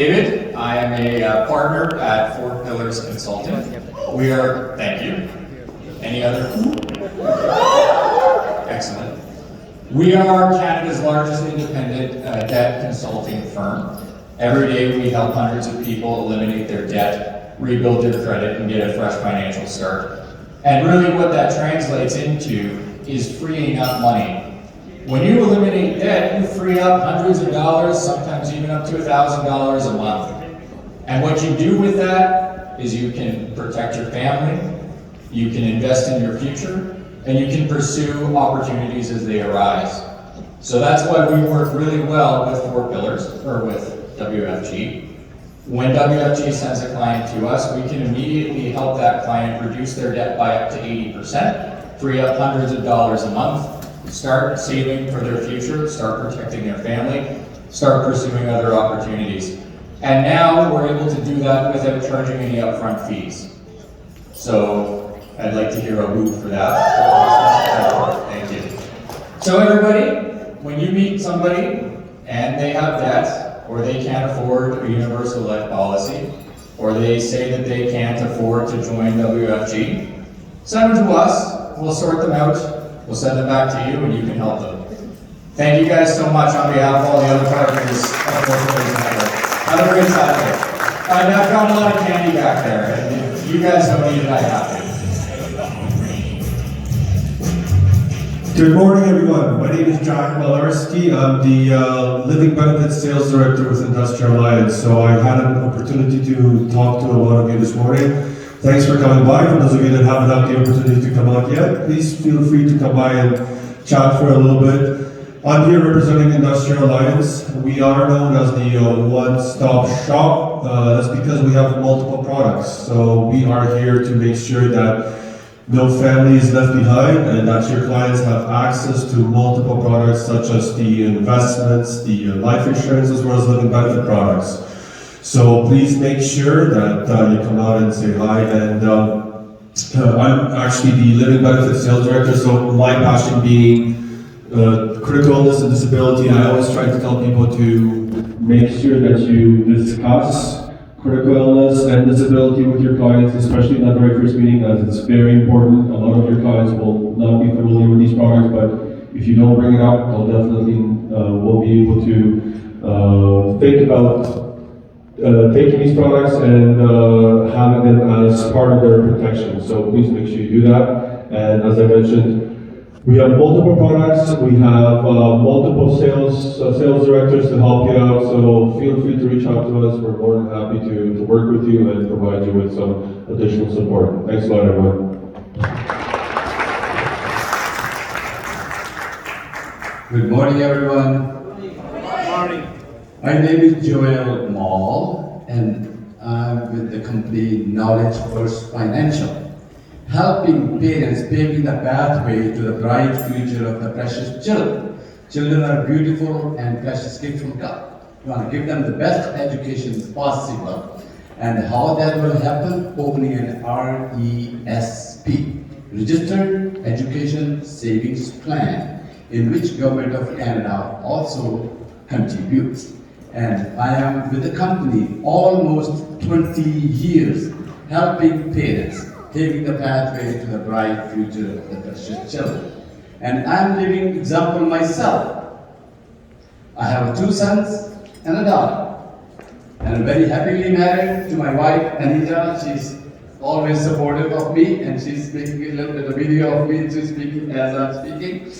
David. I am a partner at Four Pillars Consulting. We are, thank you. Any other? Excellent. We are Canada's largest independent debt consulting firm. Every day we help hundreds of people eliminate their debt, rebuild their credit, and get a fresh financial start. And really what that translates into is freeing up money. When you eliminate debt, you free up hundreds of dollars, sometimes even up to $1,000 a month. And what you do with that is you can protect your family, you can invest in your future, and you can pursue opportunities as they arise. So that's why we work really well with Four Pillars, or with WFG. When WFG sends a client to us, we can immediately help that client reduce their debt by up to 80%, free up hundreds of dollars a month, start saving for their future, start protecting their family, start pursuing other opportunities. And now we're able to do that without charging any upfront fees. So I'd like to hear a woo for that. Thank you. So everybody, when you meet somebody and they have debt, or they can't afford a universal life policy, or they say that they can't afford to join WFG, send them to us, we'll sort them out, we'll send them back to you and you can help them. Thank you guys so much on behalf of all the other partners of Four Pillars Network. Have a great Saturday. And I've got a lot of candy back there, and if you guys don't eat it, I have to. Good morning, everyone. My name is Jack Malarski. I'm the Living Benefits Sales Director with Industrial Alliance. So I had an opportunity to talk to a lot of you this morning. Thanks for coming by. For those of you that haven't had the opportunity to come out yet, please feel free to come by and chat for a little bit. I'm here representing Industrial Alliance. We are known as the one-stop shop. That's because we have multiple products. So we are here to make sure that no family is left behind and that your clients have access to multiple products such as the investments, the life insurance, as well as living benefit products. So please make sure that you come out and say hi. And I'm actually the Living Benefit Sales Director, so my passion being critical illness and disability. I always try to tell people to make sure that you discuss critical illness and disability with your clients, especially in that very first meeting, as it's very important. A lot of your clients will not be familiar with these products, but if you don't bring it up, they'll definitely will be able to think about taking these products and having them as part of their protection. So please make sure you do that. And as I mentioned, we have multiple products. We have multiple sales directors to help you out. So feel free to reach out to us. We're more than happy to work with you and provide you with some additional support. Thanks a lot, everyone. Good morning, everyone. Good morning. My name is Joel Mall, and I'm with the company Knowledge First Financial, helping parents paving the pathway to the bright future of the precious children. Children are beautiful and precious gift from God. You want to give them the best education possible. And how that will happen? Opening an RESP, Registered Education Savings Plan, in which Government of Canada also contributes. And I am with the company almost 20 years, helping parents taking the pathway to the bright future of the precious children. And I'm living example myself. I have 2 sons and a daughter. And I'm very happily married to my wife, Anita. She's always supportive of me, and she's making a little bit of video of me speaking as I'm speaking.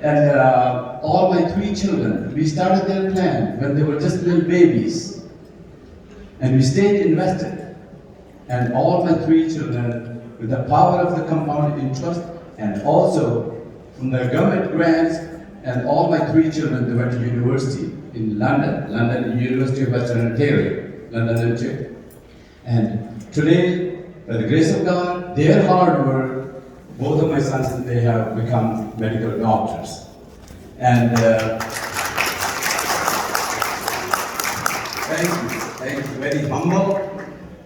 And all my 3 children, we started their plan when they were just little babies. And we stayed invested. And all my 3 children, with the power of the compound interest, and also from the government grants, and all my 3 children, they went to university in London University of Western Ontario, London, Ontario. And today, by the grace of God, their hard work, both of my sons, they have become medical doctors. And thank you, very humble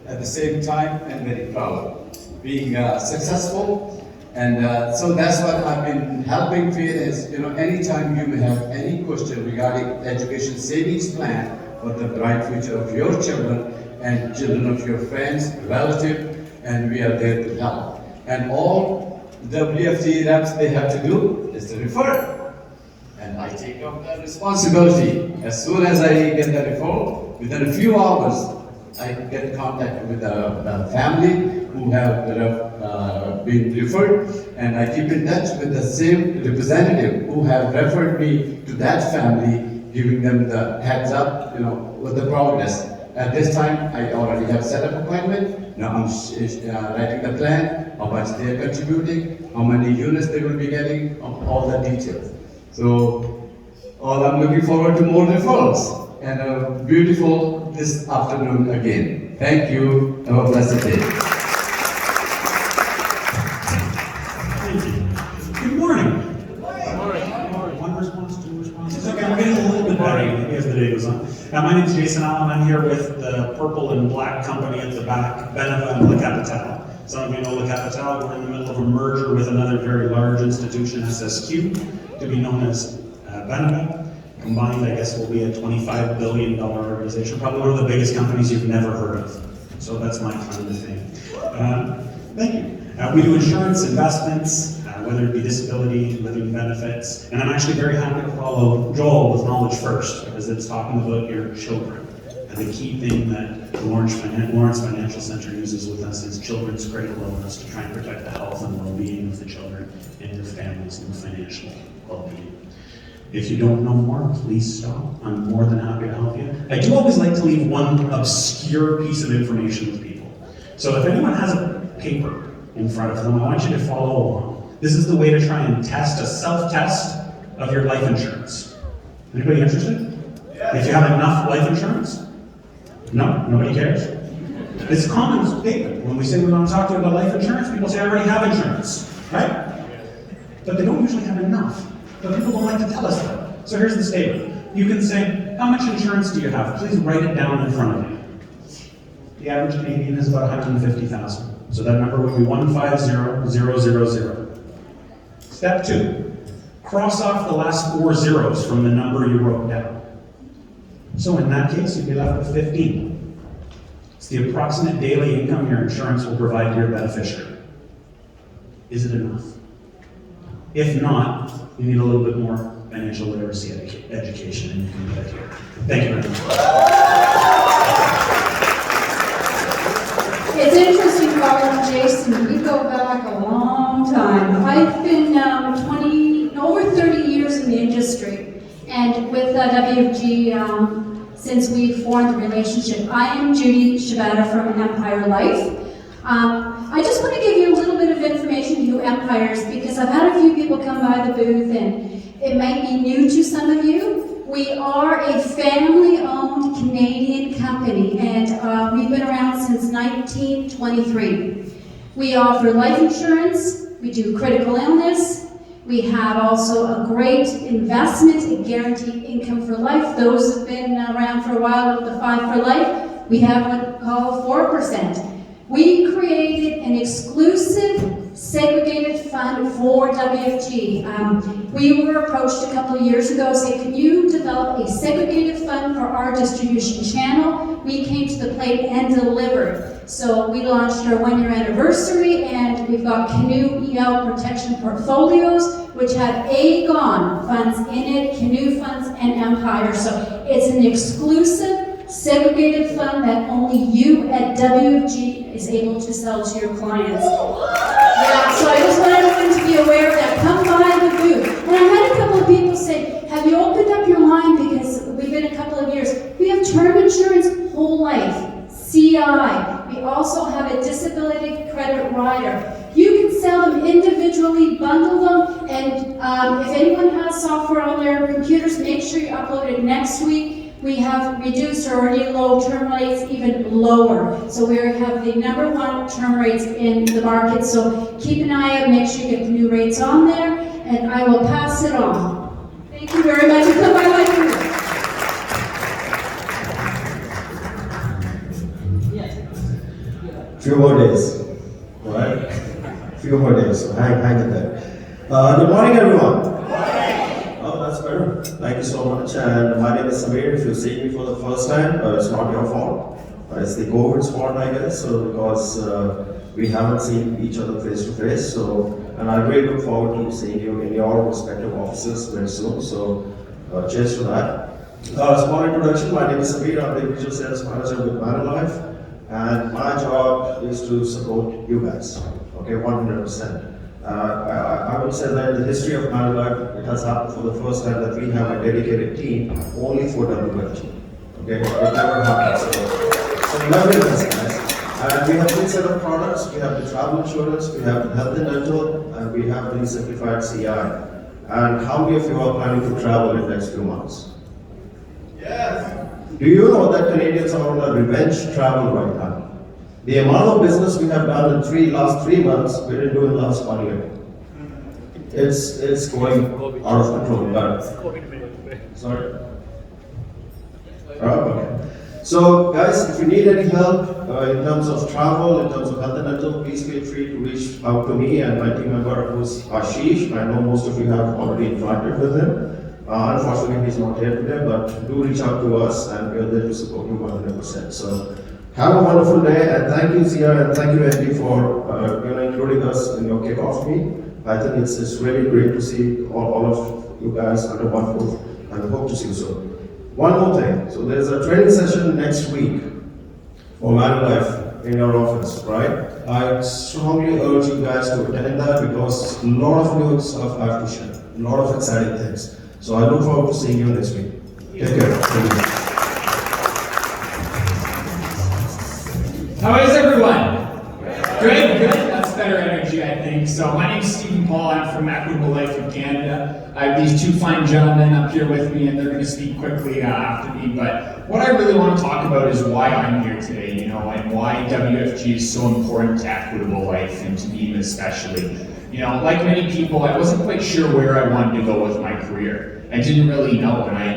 at the same time, and very proud. Being successful, and so that's what I've been helping parents. Anytime you may have any question regarding education savings plan for the bright future of your children and children of your friends, relatives, and we are there to help. And all WFG reps they have to do is to refer. And I take up that responsibility. As soon as I get the referral, within a few hours, I get contact with the family who have been referred, and I keep in touch with the same representative who have referred me to that family, giving them the heads up, with the progress. At this time, I already have set up appointment. Now I'm writing the plan, how much they are contributing, how many units they will be getting, all the details. So, I'm looking forward to more referrals and a beautiful this afternoon again. Thank you. Have a blessed day. Thank you. Good morning. One response, two responses. Okay, we're getting a little bit better as the day goes on. My name is Jason Allen. I'm here with the purple and black company at the back, Beneva and La Capitale. Some of you know La Capitale. We're in the middle of a merger with another very large institution, SSQ, to be known as Beneva. Combined, I guess, will be a $25 billion organization, probably one of the biggest companies you've never heard of. So that's my claim to fame. Thank you. We do insurance, investments, whether it be disability, living benefits, and I'm actually very happy to follow Joel with Knowledge First, because it's talking about your children. And the key thing that the Lawrence Financial Center uses with us is children's critical illness to try and protect the health and well-being of the children and their families and financial well-being. If you don't know more, please stop. I'm more than happy to help you. I do always like to leave one obscure piece of information with people. So if anyone has a paper in front of them, I want you to follow along. This is the way to try and test a self-test of your life insurance. Anybody interested? Yeah. If you have enough life insurance? No? Nobody cares? It's common statement. When we say we want to talk to you about life insurance, people say, I already have insurance, right? But they don't usually have enough. But people don't like to tell us that. So here's the statement. You can say, how much insurance do you have? Please write it down in front of you. The average Canadian has about 150,000. So that number would be 150,000. Step 2, cross off the last 4 zeros from the number you wrote down. So in that case, you'd be left with 15. It's the approximate daily income your insurance will provide to your beneficiary. Is it enough? If not, you need a little bit more financial literacy education, and you can do that here. Thank you very much. It's interesting, Robert and Jason, we go back a long time. I've been over 30 years in the industry, and with WFG, since we formed the relationship. I am Judy Shabata from Empire Life. I just want to give you a little bit of information to Empires, because I've had a few people come by the booth and it might be new to some of you. We are a family-owned Canadian company, and we've been around since 1923. We offer life insurance, we do critical illness, we have also a great investment in guaranteed income for life. Those who have been around for a while with the 5 for life, we have what we call 4%. We created an exclusive segregated fund for WFG. We were approached a couple of years ago saying, can you develop a segregated fund for our distribution channel? We came to the plate and delivered. So we launched our 1-year anniversary, and we've got Canoe EL protection portfolios, which have Aegon funds in it, Canoe funds, and Empire. So it's an exclusive segregated fund that only you at WFG is able to sell to your clients. Yeah, so I just want everyone to be aware of that. Come by the booth. And I had a couple of people say, have you opened up your mind, because we've been a couple of years. We have term insurance, whole life, CI. We also have a disability credit rider. You can sell them individually, bundle them, and if anyone has software on their computers, make sure you upload it next week. We have reduced our already low term rates even lower. So we have the #1 term rates in the market. So keep an eye out, make sure you get the new rates on there, and I will pass it on. Thank you very much. Come by my booth. Few more days, right? Few more days. So hang in there. Good morning, everyone. Good morning. Oh, that's better. Thank you so much. And my name is Samir. If you see me for the first time, it's not your fault. It's the COVID's fault, I guess. So because we haven't seen each other face to face. So, and I really look forward to seeing you in your respective offices very soon. So, cheers to that. Small introduction. My name is Samir. I'm the regional sales manager with Manulife, and my job is to support you guys. Okay, 100%. I would say that in the history of Manulife, it has happened for the first time that we have a dedicated team only for WFG. Okay, it never happened. So love it, guys. And we have three set of products. We have the travel insurance, we have the health and dental, and we have the simplified CI. And how many of you are planning to travel in the next few months? Yes. Do you know that Canadians are on a revenge travel right now? The amount of business we have done in last 3 months, we didn't do in the last 1 year. It's going out of control. Sorry. Okay. So guys, if you need any help in terms of travel, in terms of health and dental, please feel free to reach out to me and my team member who's Ashish. I know most of you have already interacted with him. Unfortunately, he's not here today, but do reach out to us and we are there to support you 100%. So have a wonderful day, and thank you, Zia, and thank you, Andy, for including us in your kickoff meet. I think it's really great to see all of you guys under one roof, and I hope to see you soon. One more thing. So there's a training session next week for Manulife in your office, right? I strongly urge you guys to attend that because a lot of new stuff I have to share, a lot of exciting things. So I look forward to seeing you next week. Take care. Thank you. How is everyone? Good, good. That's better energy, I think. So my name's Stephen Paul. I'm from Equitable Life of Canada. I have these two fine gentlemen up here with me, and they're going to speak quickly after me. But what I really want to talk about is why I'm here today, and why WFG is so important to Equitable Life, and to me especially. Like many people, I wasn't quite sure where I wanted to go with my career. I didn't really know, and I,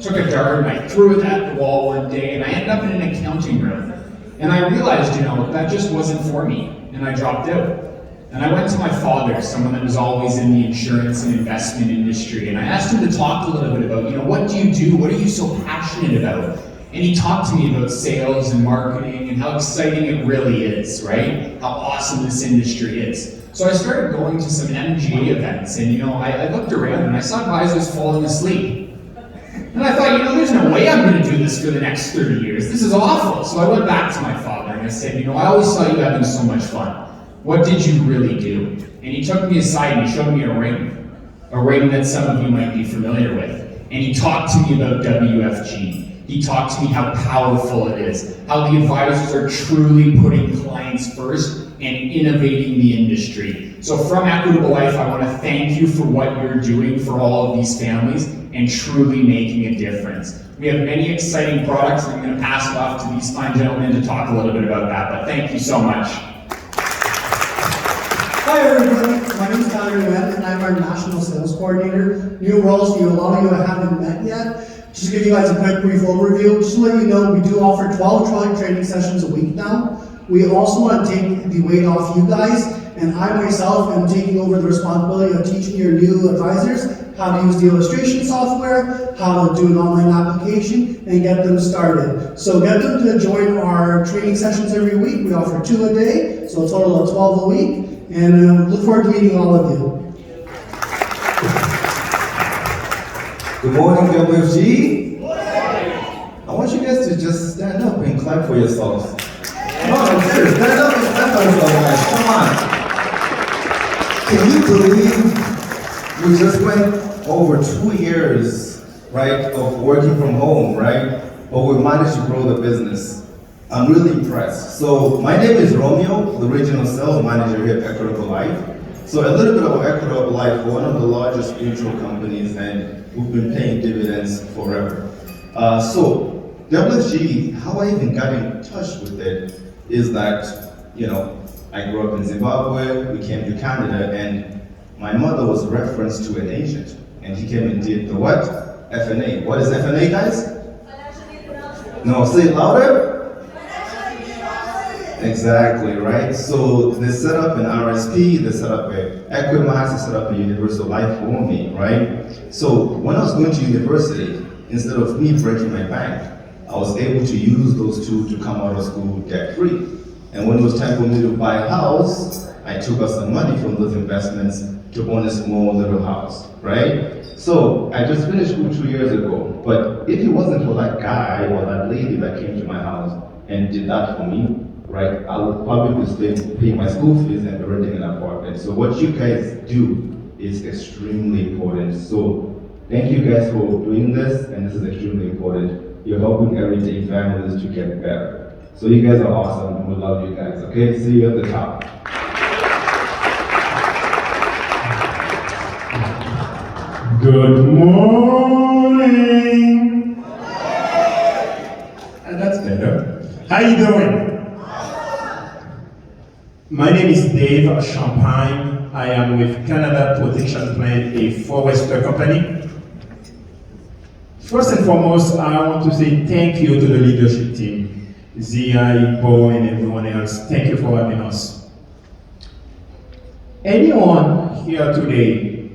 took a dart and I threw it at the wall one day, and I ended up in an accounting room. And I realized, that just wasn't for me, and I dropped out. And I went to my father, someone that was always in the insurance and investment industry, and I asked him to talk a little bit about, what do you do? What are you so passionate about? And he talked to me about sales and marketing and how exciting it really is, right? How awesome this industry is. So I started going to some MGA events, and I looked around and I saw advisors falling asleep. And I thought, there's no way I'm going to do this for the next 30 years. This is awful. So I went back to my father and I said, I always saw you having so much fun. What did you really do? And he took me aside and he showed me a ring that some of you might be familiar with. And he talked to me about WFG. He talked to me how powerful it is, how the advisors are truly putting clients first and innovating the industry. So from Equitable Life, I want to thank you for what you're doing for all of these families and truly making a difference. We have many exciting products, and I'm going to pass it off to these fine gentlemen to talk a little bit about that, but thank you so much. Hi everybody, my name is Tyler Nguyen, and I'm our National Sales Coordinator. New roles for you, a lot of you I haven't met yet. Just to give you guys a quick brief overview, just to let you know, we do offer 12 training sessions a week now. We also want to take the weight off you guys, and I myself am taking over the responsibility of teaching your new advisors how to use the illustration software, how to do an online application, and get them started. So get them to join our training sessions every week. We offer 2 a day, so a total of 12 a week, and look forward to meeting all of you. Good morning, WFG. I want you guys to just stand up and clap for yourselves. No, I'm serious. Stand up and clap for yourselves, guys. Come on. Can you believe we just went over 2 years, right, of working from home, right? But we managed to grow the business. I'm really impressed. So my name is Romeo, the regional sales manager here at Equitable Life. So a little bit about Equitable Life, one of the largest mutual companies, and we've been paying dividends forever. So WFG, how I even got in touch with it is that, I grew up in Zimbabwe, we came to Canada, and my mother was referenced to an agent, and he came and did the what? FNA. What is FNA, guys? No, say it louder. Exactly, right? So they set up an RSP, they set up a Equimax, they set up a universal life for me, right? So when I was going to university, instead of me breaking my bank, I was able to use those two to come out of school debt free. And when it was time for me to buy a house, I took out some money from those investments to own a small little house, right? So I just finished school 2 years ago, but if it wasn't for that guy or that lady that came to my house and did that for me, right, I would probably be still paying my school fees and renting an apartment. So what you guys do is extremely important. So thank you guys for doing this, and this is extremely important. You're helping everyday families to get better. So you guys are awesome, and we love you guys, okay? See you at the top. Good morning. And that's better. How you doing? My name is Dave Champagne. I am with Canada Protection Plan, a forester company. First and foremost, I want to say thank you to the leadership team, Zia, Bo, and everyone else. Thank you for having us. Anyone here today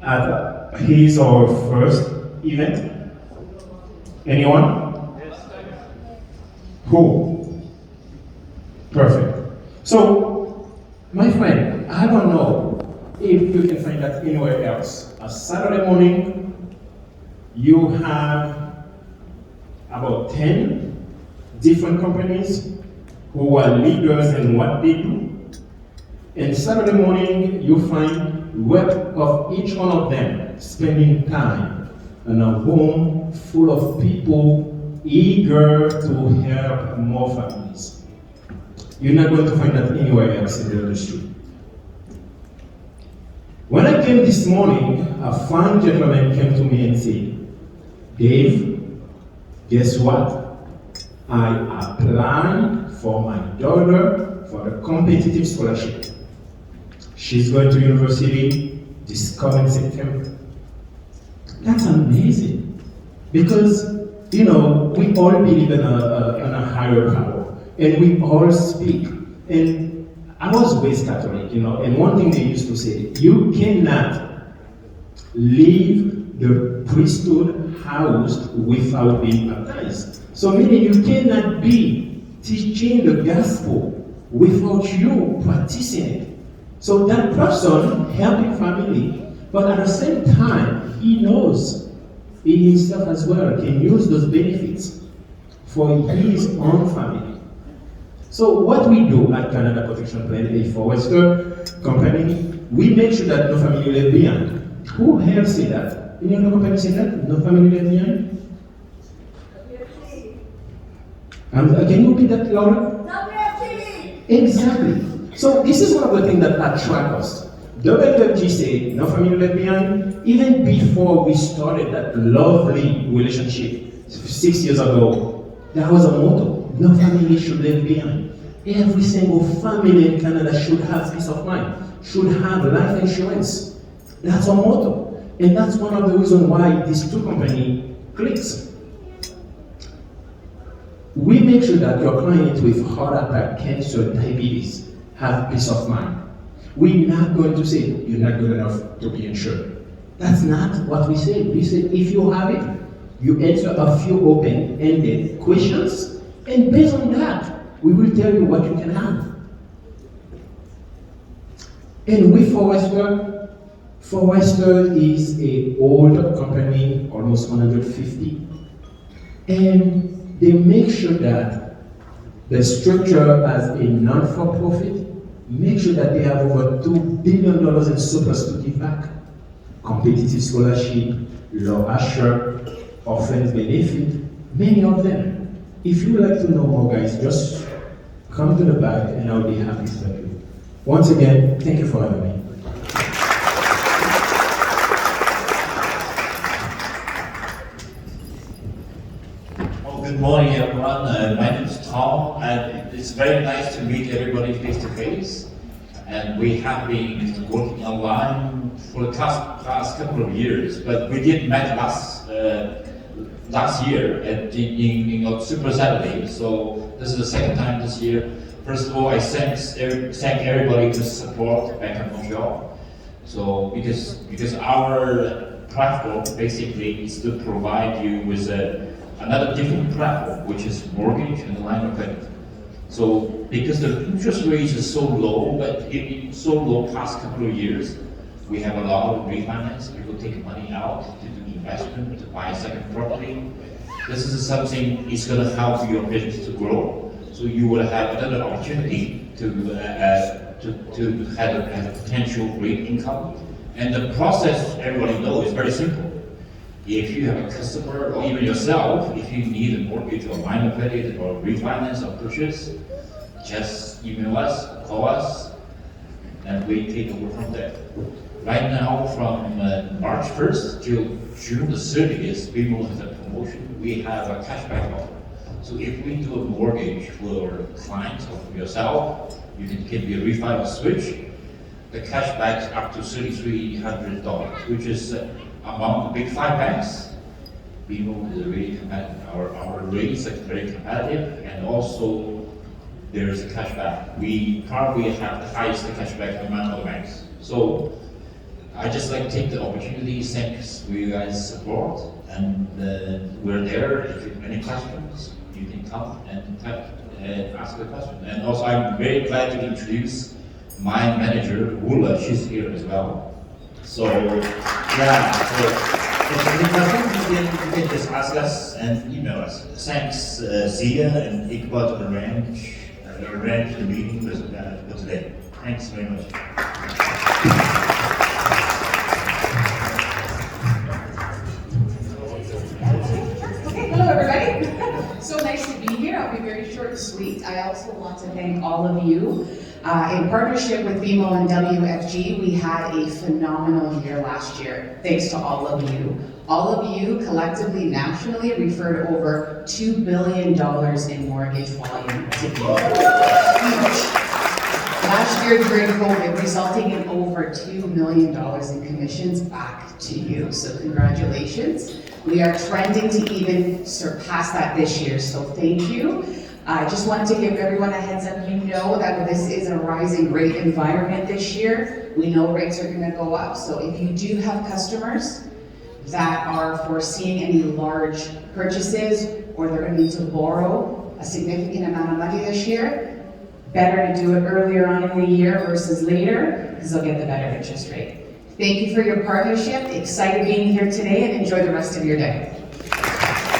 at his or first event? Anyone? Who? Perfect. So, my friend, I don't know if you can find that anywhere else. A Saturday morning, you have about 10 different companies who are leaders in what they do. And Saturday morning, you find rep of each one of them spending time in a home full of people eager to help more families. You're not going to find that anywhere else in the industry. When I came this morning, a fine gentleman came to me and said, Dave, guess what? I applied for my daughter for a competitive scholarship. She's going to university this coming September. That's amazing. Because, you know, we all believe in a higher power. And we all speak. And I was raised Catholic, you know, and one thing they used to say, you cannot leave the priesthood house without being baptized. So meaning you cannot be teaching the gospel without you practicing it. So that person helping family, but at the same time, he knows he himself as well can use those benefits for his own family. So what we do at Canada Protection Plan, a forester company, we make sure that no family left behind. Who else say that? Any other company say that? No family left behind? Can you repeat that louder? Exactly. So this is one of the things that attract us. WFG said, no family left behind. Even before we started that lovely relationship 6 years ago, that was a motto. No family should leave behind. Every single family in Canada should have peace of mind, should have life insurance. That's our motto. And that's one of the reasons why these two companies clicks. We make sure that your clients with heart attack, cancer, diabetes have peace of mind. We're not going to say, you're not good enough to be insured. That's not what we say. We say, if you have it, you answer a few open-ended questions, and based on that, we will tell you what you can have. And with Forester is an old company, almost 150, and they make sure that the structure as a non-for-profit, make sure that they have over $2 billion in surplus to give back. Competitive scholarship, law assure, orphans benefit, many of them. If you would like to know more, guys, just come to the back and I'll be happy to help you. Once again, thank you for having me. Well, good morning, everyone. My name is Tom, and it's very nice to meet everybody face to face. And we have been working online for the past couple of years, but we did met last year in Super Saturday. So this is the second time this year. First of all, I thank everybody to support Bank of Montreal. So because our platform basically is to provide you with another different platform, which is mortgage and line of credit. So because the interest rate is so low, but it's so low past couple of years, we have a lot of refinance. People take money out to do investment, to buy a second property. This is something is going to help your business to grow. So you will have another opportunity to have a potential great income. And the process, everybody knows, is very simple. If you have a customer or even yourself, if you need a mortgage or line of credit or refinance or purchase, just email us, call us, and we take over from there. Right now, from March 1st till June the 30th, we will have a promotion. We have a cashback offer. So if we do a mortgage for clients or for yourself, you can get a refi or switch. The cashback is up to $3,300, which is among the big 5 banks. BMO is really competitive. Our rates are very competitive, and also there is a cashback. We probably have the highest cashback among all banks. So I just like to take the opportunity, thanks for you guys' support, and we're there. If you have any questions, you can come and ask a question. And also, I'm very glad to introduce my manager, Wula. She's here as well. So, yeah, so if you have any questions, you can just ask us and email us. Thanks, Zia and Iqbal to arrange the meeting for today. Thanks very much. Hello, everybody. So nice to be here. I'll be very short and sweet. I also want to thank all of you. In partnership with BMO and WFG, we had a phenomenal year last year, thanks to all of you. All of you collectively, nationally, referred over $2 billion in mortgage volume to BMO. Last year during COVID, resulting in over $2 million in commissions back to you. So congratulations. We are trending to even surpass that this year, so thank you. I just wanted to give everyone a heads up. You know that this is a rising rate environment this year. We know rates are going to go up, so if you do have customers that are foreseeing any large purchases or they're going to need to borrow a significant amount of money this year, better to do it earlier on in the year versus later, because they'll get the better interest rate. Thank you for your partnership. Excited being here today, and enjoy the rest of your day.